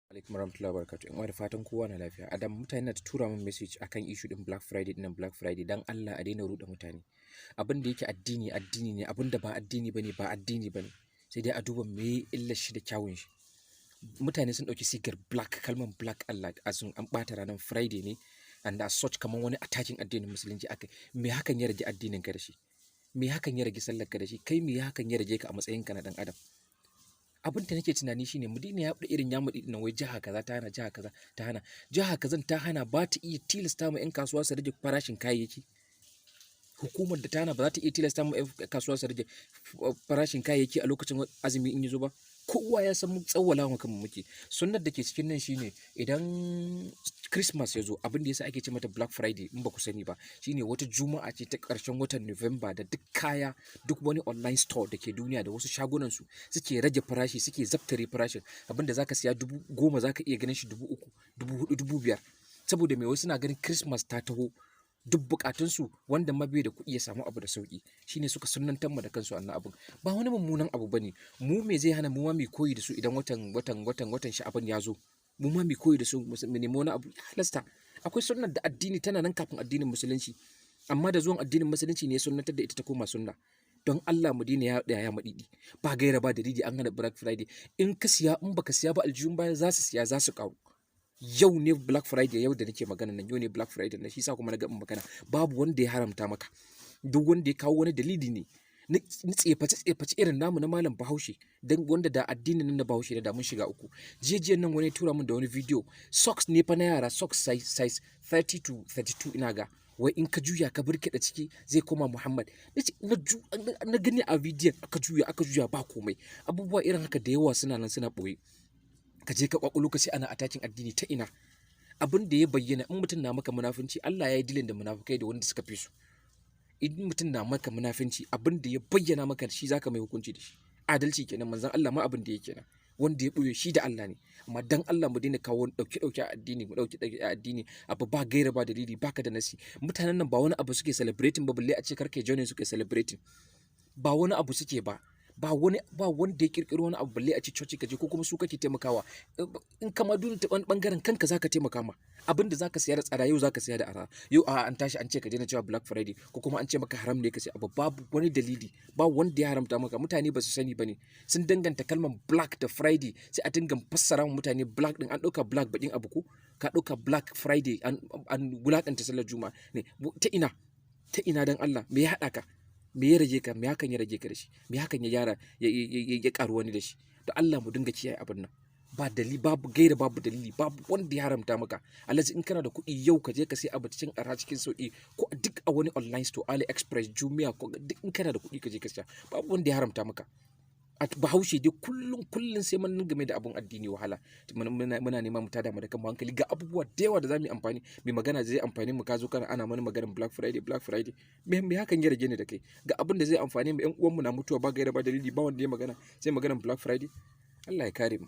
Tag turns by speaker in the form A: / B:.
A: Alaikum warahmatullahi wabarakatuh. In da fatan kowa na lafiya. Adam mutane na ta tura min message akan issue din Black Friday dinnan Black Friday dan Allah a daina ruɗe mutane. Abin da yake addini addini ne, abin da ba addini bane ba addini bane. Sai dai a duba me illar shi da kyawun shi. Mutane sun dauki sigar black, kalman black Allah asun an bata ranar Friday ne and as such kaman wani attacking addinin musulunci akai. Me hakan ya rage addinin ka da shi? Me hakan ya rage sallar ka da shi? Kai me hakan ya rage ka a matsayin ka na dan adam? Abin da nake tunani shine mu daina yaɗa irin yamudi din wai jiha kaza ta hana jiha kaza ta hana jiha kazan ta hana ba ta iya tilasta ma 'yan kasuwa su rage farashin kayayyaki. Hukumar da ta hana ba za ta iya tilasta ma 'yan kasuwa su rage farashin kayayyaki a lokacin azumi in yazo ba. Kowa ya san mu tsawwala wa kanmu muke. Sunnar da ke cikin nan shine idan Christmas ya zo abin da yasa ake ce mata Black Friday in ba ku sani ba shine wata juma'a ce ta ƙarshen watan November da duk kaya duk wani online store da ke duniya da wasu shagunan su suke rage farashi suke zaftare farashin abin da zaka siya 10,000 zaka iya ganin shi 3,000 4,000 5,000 saboda me wasu na ganin Christmas ta taho duk bukatunsu wanda ma bai da kuɗi ya samu abu da sauki shine suka sunnantar mu da kansu annan abun ba wani mummunan abu bane mu me zai hana mu ma mu koyi da su idan watan sha'aban ya zo mu ma mu koyi da su mu nemi wani abu ya halasta akwai sunnar da addini tana nan kafin addinin musulunci amma da zuwan addinin musulunci ne ya sunnantar da ita ta koma sunna don Allah mu daina ya madidi ba gaira ba dalili an hana Black Friday in ka siya in baka siya ba aljihun baya za su siya za su kawo yau ne Black Friday yau da nake magana nan yau ne Black Friday na shi sa kuma na ga magana babu wanda ya haramta maka duk wanda ya kawo wani dalili ne na tseface irin namu na malam Bahaushe dan wanda da addinin nan na Bahaushe ne da mun shiga uku jiyan nan wani tura min da wani video socks ne fa na yara socks size 30 to 32 ina ga wai in ka juya ka burkiɗa ciki zai koma Muhammad na gani a bidiyon aka juya ba komai abubuwa irin haka da yawa suna nan suna ɓoye ka je ka kwakwalo ka ce ana atakin addini ta ina abin da ya bayyana in mutum na maka munafunci Allah ya yi dilin da munafukai da wanda suka fi su in mutum na maka munafunci abin da ya bayyana maka shi zaka mai hukunci da shi adalci kenan manzon Allah ma abin da yake kenan wanda ya ɓoye shi da Allah ne amma dan Allah mu daina kawo ɗauke a addini mu ɗauke a addini abu ba gaira ba dalili baka da nasi mutanen nan ba wani abu suke celebrating ba balle a ce karkai joinin suke celebrating ba wani abu suke ba wanda ya kirkiro wani abu balle a ci coci kaje ko kuma su kake taimakawa in kama duni ta bangaren kanka zaka taimaka ma abinda zaka siya da tsada yau zaka siya da ara yau an tashi an ce ka daina cewa Black Friday ko kuma an ce maka haram ne ka sai abu babu wani dalili ba wanda ya haramta maka mutane ba su sani bane sun danganta kalmar Black da Friday sai a dinga fassara wa mutane Black din an dauka Black bakin abu ko ka dauka Black Friday an wulakanta sallar juma'a ne ta ina dan Allah me ya hada ka me ya rage ka me hakan ya rage ka da shi me hakan ya gyara ya karu wani da shi to Allah mu dinga kiyaye abin nan ba dalili babu gaira babu dalili babu wanda ya haramta maka alaji in kana da kuɗi yau ka je ka sai abu cikin arha cikin sauki ko duk a wani online store AliExpress Jumia ko duk in kana da kuɗi ka je ka siya babu wanda ya haramta maka a Bahaushe dai kullun sai mun game da abun addini wahala muna neman mu tada mu da kan hankali ga abubuwa da yawa da zamu yi amfani mai magana zai amfani mu ka zo kana ana mana maganar Black Friday me hakan ya rage ne da kai ga abin da zai amfani mu ƴan uwan mu na mutuwa ba gaira ba dalili ba wanda ya magana sai maganar Black Friday Allah ya kare mu